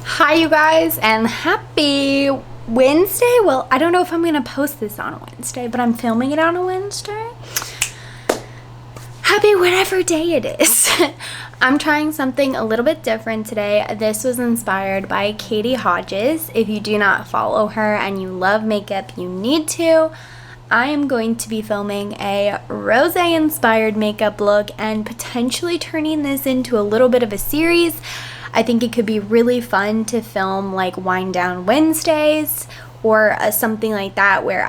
Hi you guys, and happy Wednesday. Well, I don't know if I'm gonna post this on a Wednesday, but I'm filming it on a Wednesday. Happy whatever day it is. I'm trying something a little bit different today. This was inspired by Katy Hodges. If you do not follow her and you love makeup, you need to. I am going to be filming a Rosé inspired makeup look and potentially turning this into a little bit of a series. I think it could be really fun to film like Wind Down Wednesdays or something like that, where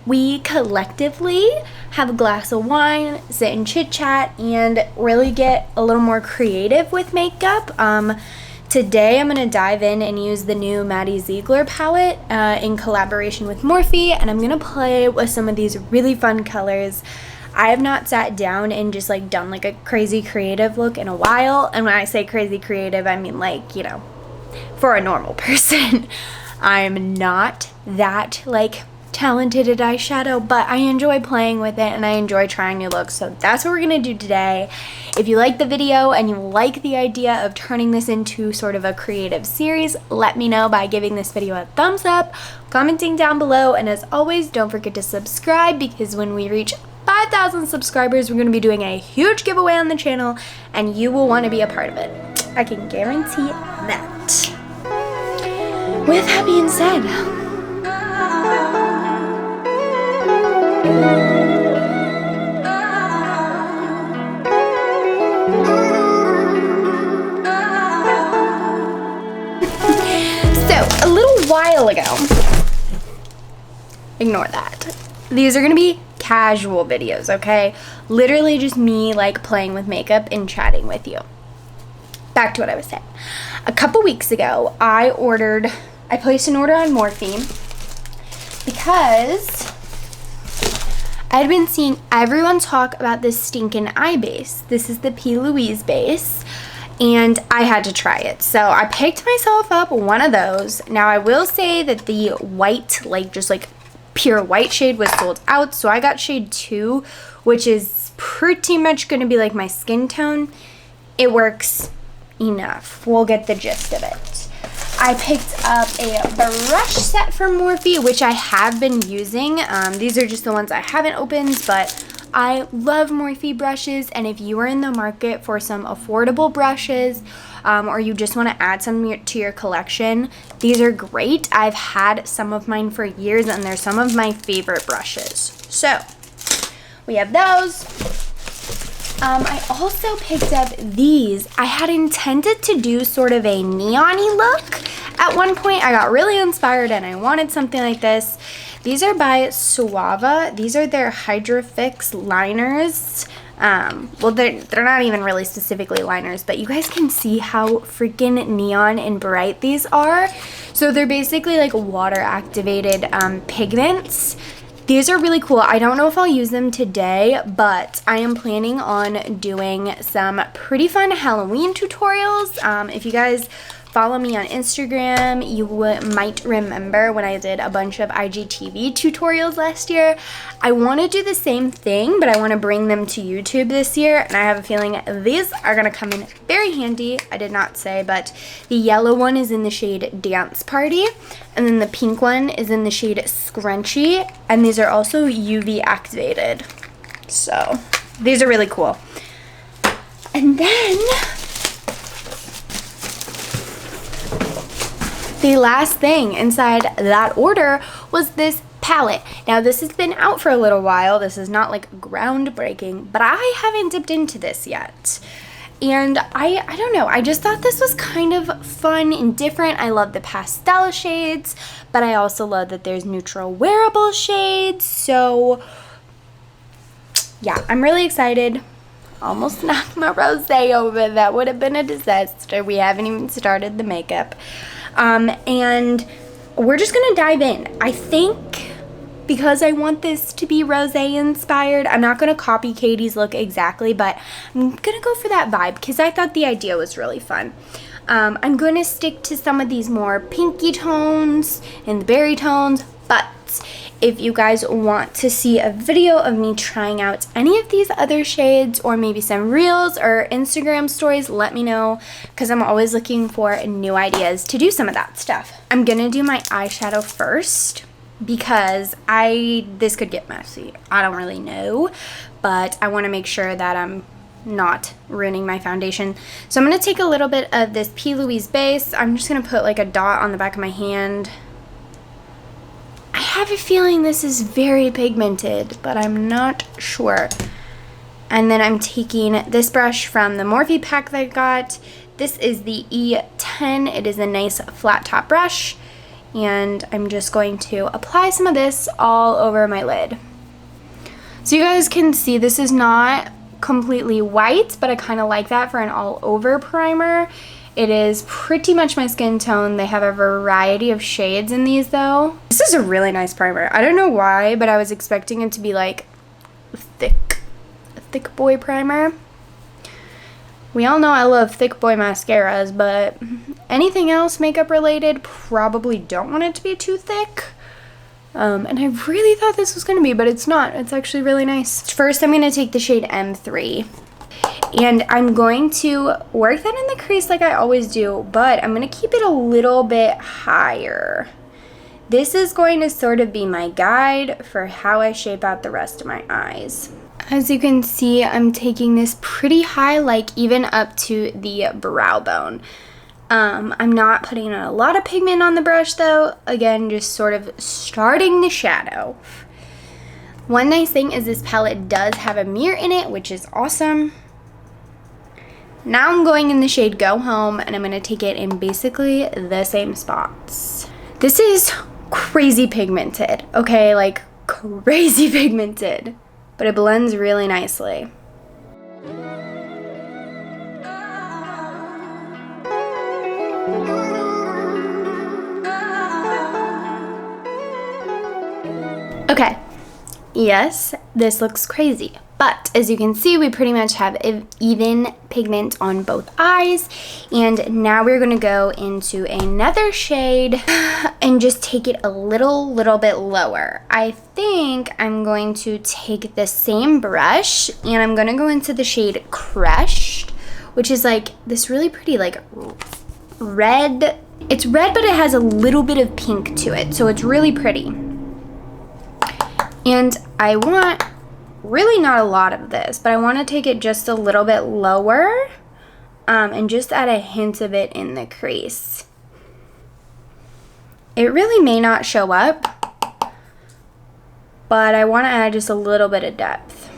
we collectively have a glass of wine, sit and chit chat, and really get a little more creative with makeup. Today I'm going to dive in and use the new MADDIE ZIEGLER palette in collaboration with MORPHE, and I'm going to play with some of these really fun colors. I have not sat down and just like done like a crazy creative look in a while, and when I say crazy creative, I mean like, you know, for a normal person. I'm not that like talented at eyeshadow, but I enjoy playing with it and I enjoy trying new looks, so that's what we're gonna do today. If you like the video and you like the idea of turning this into sort of a creative series, let me know by giving this video a thumbs up, commenting down below, and as always, don't forget to subscribe, because when we reach 5,000 subscribers, we're going to be doing a huge giveaway on the channel, and you will want to be a part of it. I can guarantee that. With that being said, so a little while ago, ignore that. These are going to be casual videos, okay? Literally just me like playing with makeup and chatting with you. Back to what I was saying. A couple weeks ago, I placed an order on MORPHE because I had been seeing everyone talk about this stinking eye base. This is the P. Louise base, and I had to try it. So I picked myself up one of those. Now I will say that the white, like just like pure white shade, was sold out, so I got shade 2, which is pretty much going to be like my skin tone. It works enough. We'll get the gist of it. I picked up a brush set from MORPHE, which I have been using. These are just the ones I haven't opened, but I love MORPHE brushes, and if you are in the market for some affordable brushes, or you just want to add some to your collection, these are great. I've had some of mine for years, and they're some of my favorite brushes. So we have those. I also picked up these. I had intended to do sort of a neon-y look at one point. I got really inspired and I wanted something like this. These are by Suava. These are their Hydra Fix liners. Well, they're not even really specifically liners, but you guys can see how freaking neon and bright these are. So they're basically like water activated pigments. These are really cool. I don't know if I'll use them today, but I am planning on doing some pretty fun Halloween tutorials. If you guys follow me on Instagram, you might remember when I did a bunch of IGTV tutorials last year. I want to do the same thing, but I want to bring them to YouTube this year, and I have a feeling these are going to come in very handy. I did not say, but the yellow one is in the shade Dance Party, and then the pink one is in the shade Scrunchy, and these are also UV activated. So these are really cool. And then the last thing inside that order was this palette. Now this has been out for a little while. This is not like groundbreaking, but I haven't dipped into this yet. And I don't know, I just thought this was kind of fun and different. I love the pastel shades, but I also love that there's neutral wearable shades. So yeah, I'm really excited. Almost knocked my rosé over. That would have been a disaster. We haven't even started the makeup. And we're just gonna dive in. I think because I want this to be rosé inspired, I'm not gonna copy Katy's look exactly, but I'm gonna go for that vibe because I thought the idea was really fun. I'm gonna stick to some of these more pinky tones and the berry tones, But if you guys want to see a video of me trying out any of these other shades, or maybe some reels or Instagram stories, let me know, because I'm always looking for new ideas to do some of that stuff. I'm gonna do my eyeshadow first because this could get messy. I don't really know, but I want to make sure that I'm not ruining my foundation. So I'm going to take a little bit of this P. Louise base. I'm just going to put like a dot on the back of my hand. I have a feeling this is very pigmented, but I'm not sure. And then I'm taking this brush from the Morphe pack that I got. This is the E10. It is a nice flat top brush. And I'm just going to apply some of this all over my lid. So you guys can see this is not completely white, but I kind of like that for an all-over primer. It is pretty much my skin tone. They have a variety of shades in these though. This is a really nice primer. I don't know why, but I was expecting it to be like a thick boy primer. We all know I love thick boy mascaras, but anything else makeup related, probably don't want it to be too thick. And I really thought this was going to be, but it's not. It's actually really nice. First, I'm going to take the shade M3. And I'm going to work that in the crease like I always do, but I'm going to keep it a little bit higher. This is going to sort of be my guide for how I shape out the rest of my eyes. As you can see, I'm taking this pretty high, like even up to the brow bone. I'm not putting a lot of pigment on the brush though. Again, just sort of starting the shadow. One nice thing is this palette does have a mirror in it, which is awesome. Now I'm going in the shade Go Home, and I'm going to take it in basically the same spots. This is crazy pigmented, okay? Like crazy pigmented. But it blends really nicely. Okay, yes, this looks crazy, but as you can see, we pretty much have even pigment on both eyes, and now we're gonna go into another shade and just take it a little bit lower. I think I'm going to take the same brush, and I'm gonna go into the shade Crushed, which is like this really pretty like red. It's red, but it has a little bit of pink to it, so it's really pretty. And I want really not a lot of this, but I want to take it just a little bit lower and just add a hint of it in the crease. It really may not show up, but I want to add just a little bit of depth.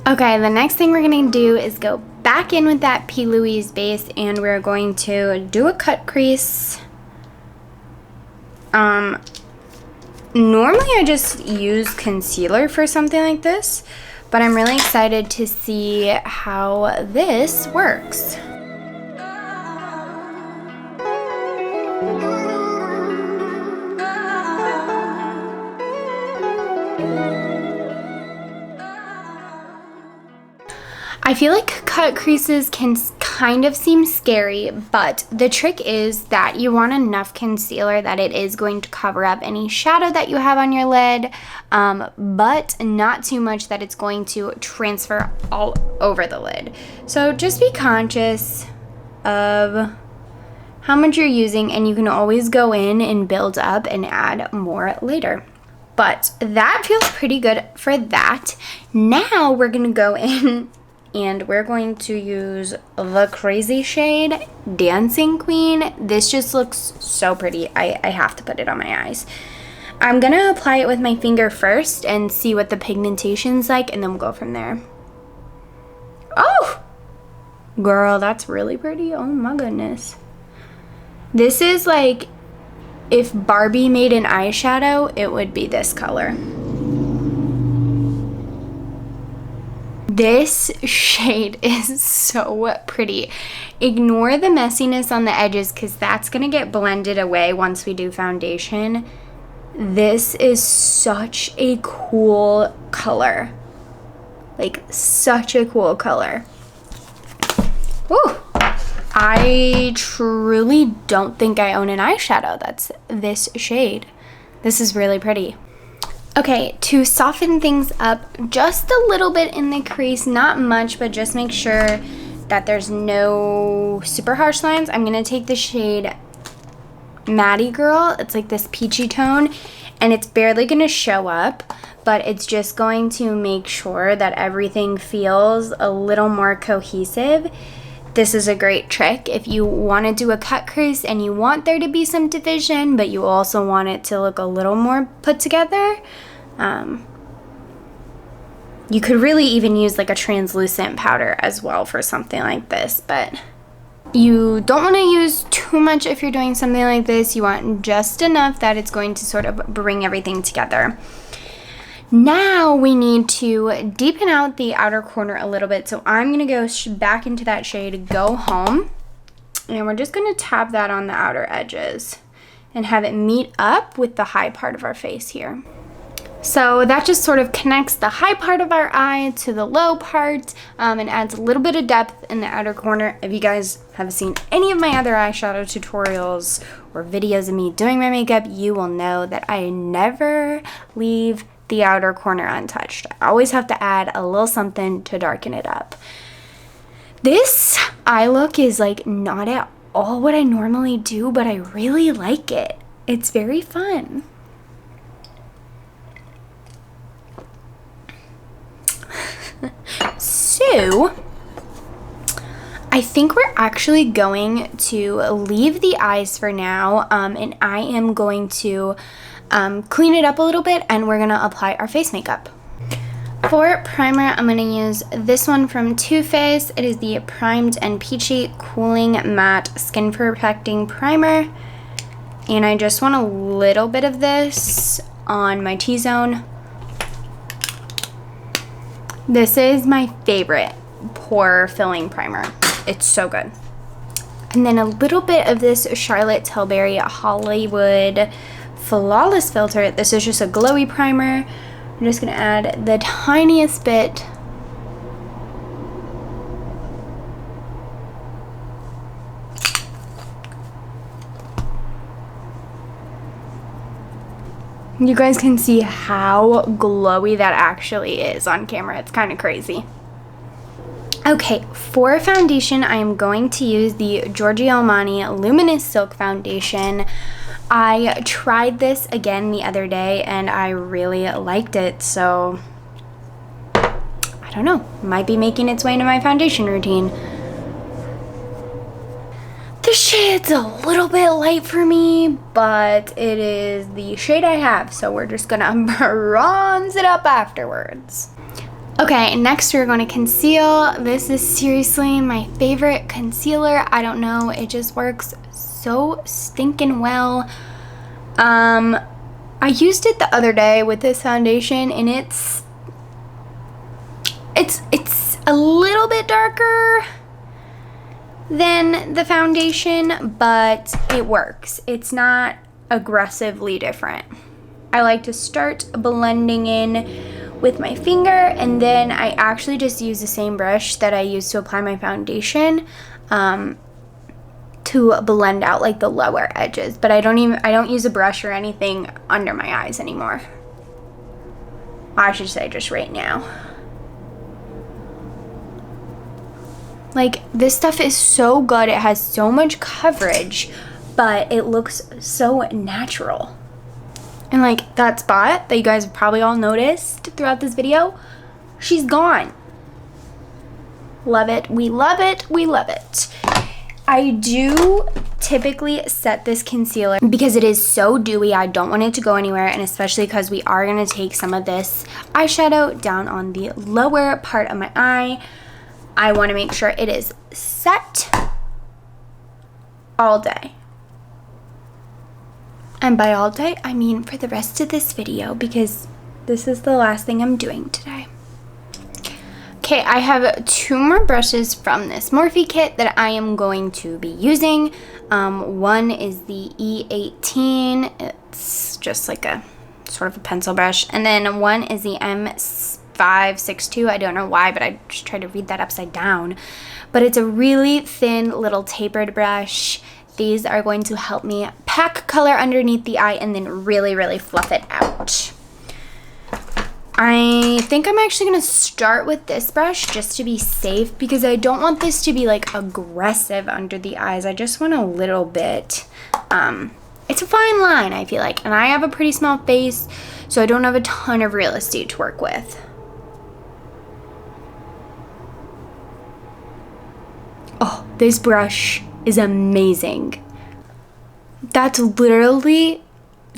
Okay, the next thing we're going to do is go back in with that P. Louise base, and we're going to do a cut crease. Normally I just use concealer for something like this, but I'm really excited to see how this works. I feel like cut creases can kind of seem scary, but the trick is that you want enough concealer that it is going to cover up any shadow that you have on your lid, but not too much that it's going to transfer all over the lid. So just be conscious of how much you're using, and you can always go in and build up and add more later. But that feels pretty good for that. Now we're gonna go in and we're going to use the crazy shade Dancing Queen. This just looks so pretty. I have to put it on my eyes. I'm gonna apply it with my finger first and see what the pigmentation's like, and then we'll go from there. Oh, girl, that's really pretty. Oh my goodness. This is like if Barbie made an eyeshadow, it would be this color. This shade is so pretty. Ignore the messiness on the edges because that's going to get blended away once we do foundation. This is such a cool color. Like, such a cool color. Ooh. I truly don't think I own an eyeshadow that's this shade. This is really pretty. Okay, to soften things up just a little bit in the crease, not much, but just make sure that there's no super harsh lines. I'm gonna take the shade Maddie Girl. It's like this peachy tone, and it's barely gonna show up, but it's just going to make sure that everything feels a little more cohesive. This is a great trick if you want to do a cut crease and you want there to be some division, but you also want it to look a little more put together. You could really even use like a translucent powder as well for something like this, but you don't want to use too much if you're doing something like this. You want just enough that it's going to sort of bring everything together. Now we need to deepen out the outer corner a little bit. So I'm going to go back into that shade, Go Home. And we're just going to tap that on the outer edges and have it meet up with the high part of our face here. So that just sort of connects the high part of our eye to the low part, and adds a little bit of depth in the outer corner. If you guys have seen any of my other eyeshadow tutorials or videos of me doing my makeup, you will know that I never leave the outer corner untouched. I always have to add a little something to darken it up. This eye look is like not at all what I normally do, but I really like it. It's very fun. So I think we're actually going to leave the eyes for now, and I am going to clean it up a little bit, and we're gonna apply our face makeup. For primer, I'm gonna use this one from Too Faced. It is the Primed and Peachy Cooling Matte Skin Perfecting Primer, and I just want a little bit of this on my T-zone. This is my favorite pore filling primer. It's so good. And then a little bit of this Charlotte Tilbury Hollywood Flawless Filter. This is just a glowy primer. I'm just gonna add the tiniest bit. You guys can see how glowy that actually is on camera. It's kind of crazy. Okay, for foundation, I am going to use the Giorgio Armani Luminous Silk Foundation. I tried this again the other day and I really liked it, so I don't know, might be making its way into my foundation routine. The shade's a little bit light for me, but it is the shade I have, so we're just gonna bronze it up afterwards. Okay, next we're going to conceal. This is seriously my favorite concealer. I don't know, it just works so stinking well. I used it the other day with this foundation, and it's a little bit darker than the foundation, but it works. It's not aggressively different. I like to start blending in with my finger, and then I actually just use the same brush that I use to apply my foundation to blend out like the lower edges, but I don't use a brush or anything under my eyes anymore. I should say just right now. Like, this stuff is so good. It has so much coverage, but it looks so natural. And like that spot that you guys have probably all noticed throughout this video, she's gone. Love it. We love it. We love it. I do typically set this concealer because it is so dewy. I don't want it to go anywhere, and especially because we are going to take some of this eyeshadow down on the lower part of my eye. I want to make sure it is set all day. And by all day, I mean for the rest of this video, because this is the last thing I'm doing today. Okay, Okay, I have 2 more brushes from this Morphe kit that I am going to be using. One is the E18. It's just like a sort of a pencil brush. And then one is the M562. I don't know why, but I just tried to read that upside down. But it's a really thin little tapered brush. These are going to help me pack color underneath the eye and then really, really fluff it out. I think I'm actually going to start with this brush just to be safe because I don't want this to be like aggressive under the eyes. I just want a little bit. It's a fine line, I feel like, and I have a pretty small face, so I don't have a ton of real estate to work with. Oh, this brush is amazing. That's literally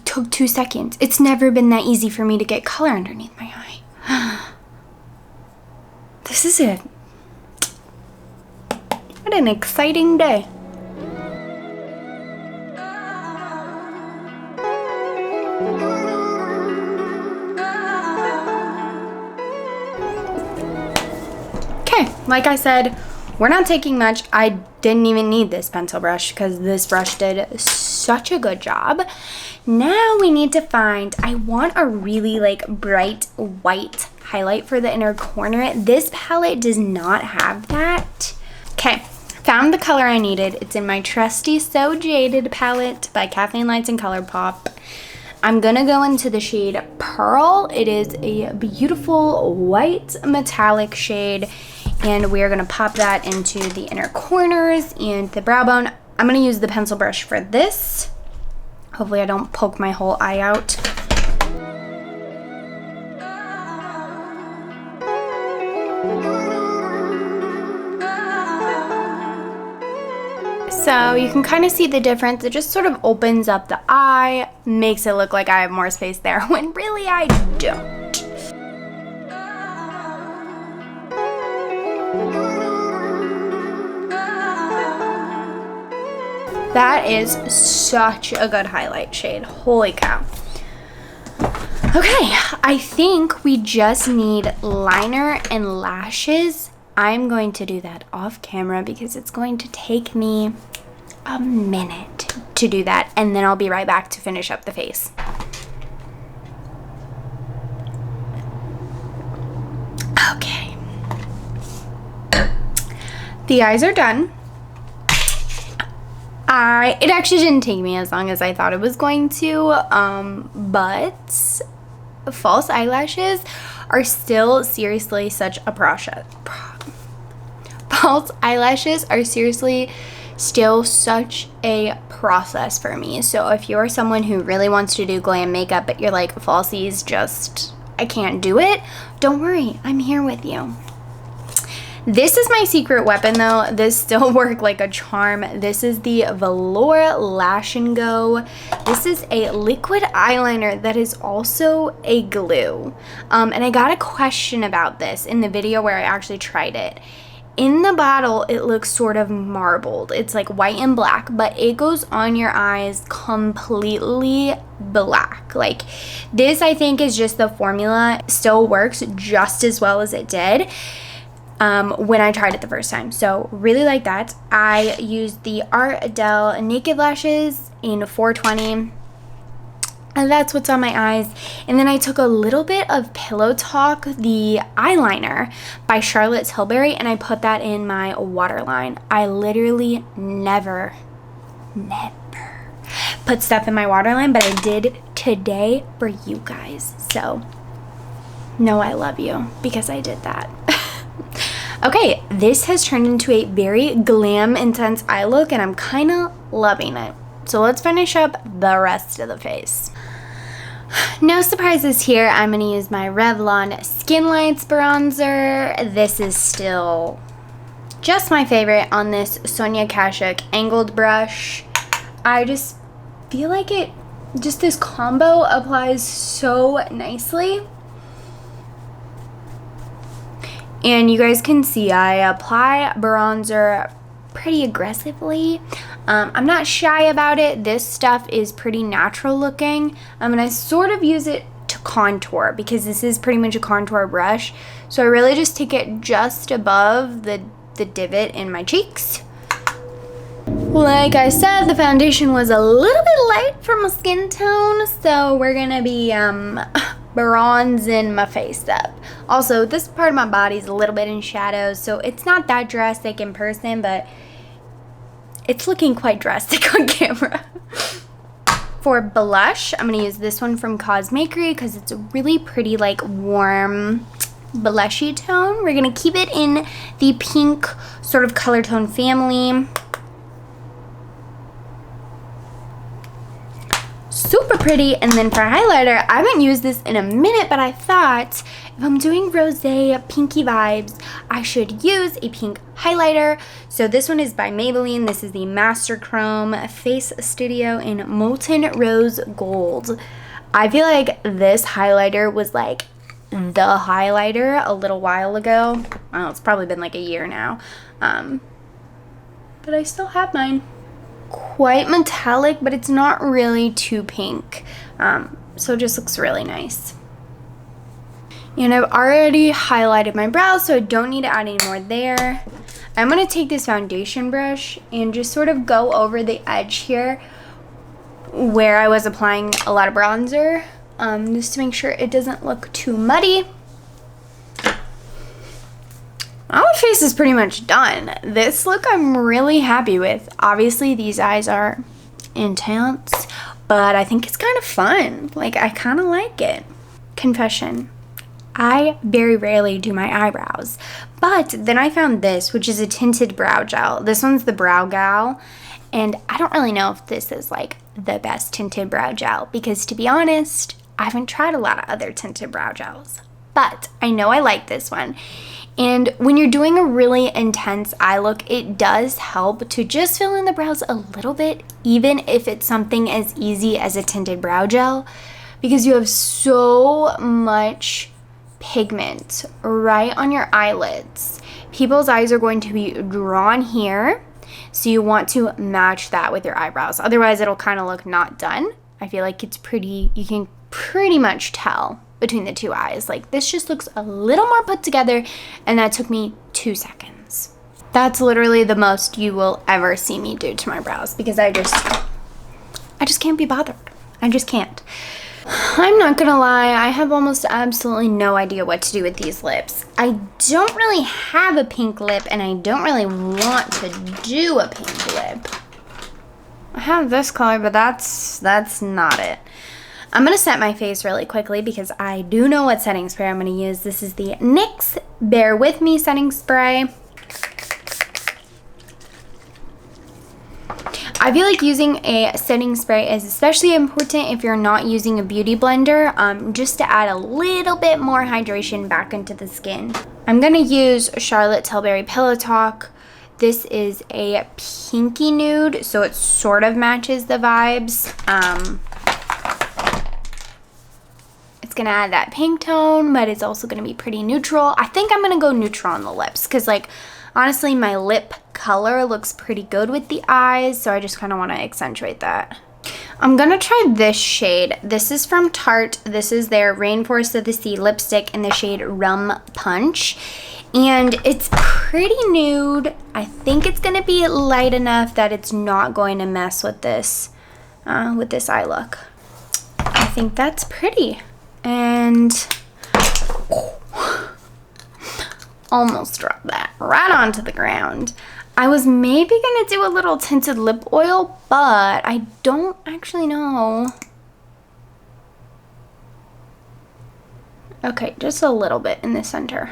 took 2 seconds. It's never been that easy for me to get color underneath my eye. This is it. What an exciting day. Okay, like I said, we're not taking much. I didn't even need this pencil brush because this brush did such a good job. Now we need to find, I want a really like bright white highlight for the inner corner. This palette does not have that. Okay, found the color I needed. It's in my trusty So Jaded palette by Kathleen Lights and ColourPop. I'm gonna go into the shade Pearl. It is a beautiful white metallic shade, and we're gonna pop that into the inner corners and the brow bone. I'm gonna use the pencil brush for this. Hopefully I don't poke my whole eye out. So you can kind of see the difference. It just sort of opens up the eye, makes it look like I have more space there when really I don't. That is such a good highlight shade. Holy cow. Okay, I think we just need liner and lashes. I'm going to do that off camera because it's going to take me a minute to do that, and then I'll be right back to finish up the face. Okay. The eyes are done. It actually didn't take me as long as I thought it was going to, but false eyelashes are still seriously such a process. False eyelashes are seriously still such a process for me. So if you're someone who really wants to do glam makeup, but you're like, falsies just, I can't do it, don't worry, I'm here with you. This is my secret weapon though. This still worked like a charm. This is the Velour Lash and Go. This is a liquid eyeliner that is also a glue. And I got a question about this in the video where I actually tried it. In the bottle, it looks sort of marbled. It's like white and black, but it goes on your eyes completely black. Like this, I think, is just the formula. Still works just as well as it did when I tried it the first time. So really like that. I used the Ardell Naked Lashes in 420. And that's what's on my eyes. And then I took a little bit of Pillow Talk, the eyeliner by Charlotte Tilbury, and I put that in my waterline. I literally never put stuff in my waterline, but I did today for you guys. So, know I love you because I did that. Okay, this has turned into a very glam intense eye look, and I'm kind of loving it. So let's finish up the rest of the face. No surprises here. I'm going to use my Revlon Skin Lights bronzer. This is still just my favorite on this Sonia Kashuk angled brush. I just feel like this combo applies so nicely. And you guys can see I apply bronzer pretty aggressively. I'm not shy about it. This stuff is pretty natural looking. And I sort of use it to contour because this is pretty much a contour brush. So I really just take it just above the divot in my cheeks. Like I said, the foundation was a little bit light for my skin tone, so we're gonna be bronzing my face up. Also, this part of my body is a little bit in shadows, so it's not that drastic in person, but it's looking quite drastic on camera. For blush, I'm gonna use this one from Cosmakery because it's a really pretty, like, warm blushy tone. We're gonna keep it in the pink sort of color tone family. Super pretty. And then for highlighter, I haven't used this in a minute, but I thought if I'm doing rosé pinky vibes, I should use a pink highlighter. So this one is by Maybelline. This is the Master Chrome Face Studio in Molten Rose Gold. I feel like this highlighter was like the highlighter a little while ago. Well, it's probably been like a year now. But I still have mine. Quite metallic, but it's not really too pink. So it just looks really nice. And I've already highlighted my brows, so I don't need to add any more there. I'm going to take this foundation brush and just sort of go over the edge here where I was applying a lot of bronzer, just to make sure it doesn't look too muddy. My face is pretty much done. This look I'm really happy with. Obviously, these eyes are intense, but I think it's kind of fun. Like, I kind of like it. Confession. I very rarely do my eyebrows, but then I found this, which is a tinted brow gel. This one's the Brow Gal, and I don't really know if this is like the best tinted brow gel because, to be honest, I haven't tried a lot of other tinted brow gels, but I know I like this one. And when you're doing a really intense eye look, it does help to just fill in the brows a little bit, even if it's something as easy as a tinted brow gel, because you have so much pigment right on your eyelids. People's eyes are going to be drawn here, so you want to match that with your eyebrows. Otherwise, it'll kind of look not done. I feel like it's pretty, you can pretty much tell between the two eyes. Like, this just looks a little more put together, and that took me 2 seconds. That's literally the most you will ever see me do to my brows because I just can't be bothered. I just can't. I'm not gonna lie, I have almost absolutely no idea what to do with these lips. I don't really have a pink lip, and I don't really want to do a pink lip. I have this color, but that's not it. I'm going to set my face really quickly because I do know what setting spray I'm going to use. This is the NYX Bear With Me setting spray. I feel like using a setting spray is especially important if you're not using a beauty blender, just to add a little bit more hydration back into the skin. I'm going to use Charlotte Tilbury Pillow Talk. This is a pinky nude, so it sort of matches the vibes. Gonna add that pink tone, but it's also gonna be pretty neutral. I think I'm gonna go neutral on the lips because, like, honestly, my lip color looks pretty good with the eyes, so I just kind of want to accentuate that. I'm gonna try this shade. This is from Tarte. This is their Rainforest of the Sea lipstick in the shade Rum Punch, and it's pretty nude. I think it's gonna be light enough that it's not going to mess with this eye look. I think that's pretty. And almost dropped that right onto the ground. I was maybe gonna do a little tinted lip oil, but I don't actually know. Okay, just a little bit in the center.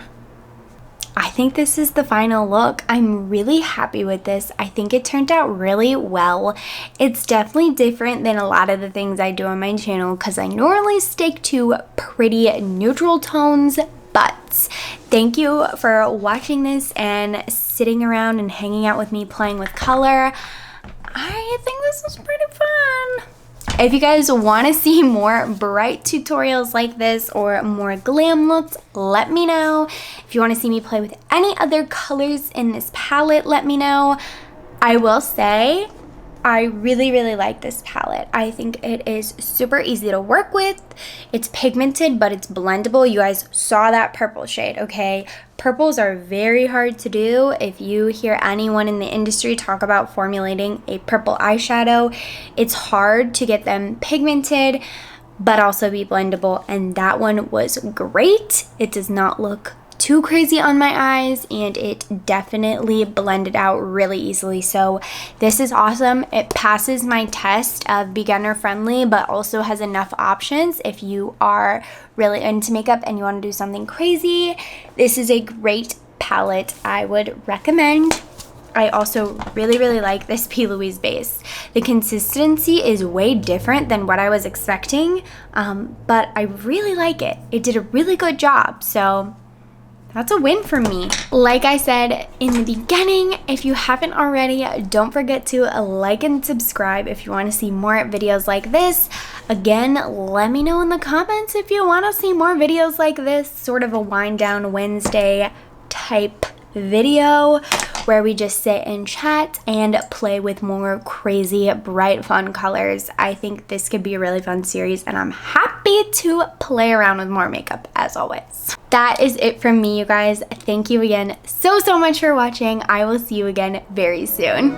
I think this is the final look. I'm really happy with this. I think it turned out really well. It's definitely different than a lot of the things I do on my channel because I normally stick to pretty neutral tones, but thank you for watching this and sitting around and hanging out with me playing with color. I think this was pretty fun. If you guys want to see more bright tutorials like this or more glam looks, let me know. If you want to see me play with any other colors in this palette, let me know. I will say, I really, really like this palette. I think it is super easy to work with. It's pigmented, but it's blendable. You guys saw that purple shade, okay? Purples are very hard to do. If you hear anyone in the industry talk about formulating a purple eyeshadow, it's hard to get them pigmented, but also be blendable, and that one was great. It does not look too crazy on my eyes, and it definitely blended out really easily. So this is awesome. It passes my test of beginner friendly, but also has enough options if you are really into makeup and you want to do something crazy. This is a great palette. I would recommend. I also really, really like this P. Louise base. The consistency is way different than what I was expecting, but I really like it. It did a really good job, so that's a win for me. Like I said in the beginning, if you haven't already, don't forget to like and subscribe if you want to see more videos like this. Again, let me know in the comments if you want to see more videos like this, sort of a wind down Wednesday type video where we just sit and chat and play with more crazy, bright, fun colors. I think this could be a really fun series, and I'm happy to play around with more makeup as always. That is it from me, you guys. Thank you again so much for watching. I will see you again very soon.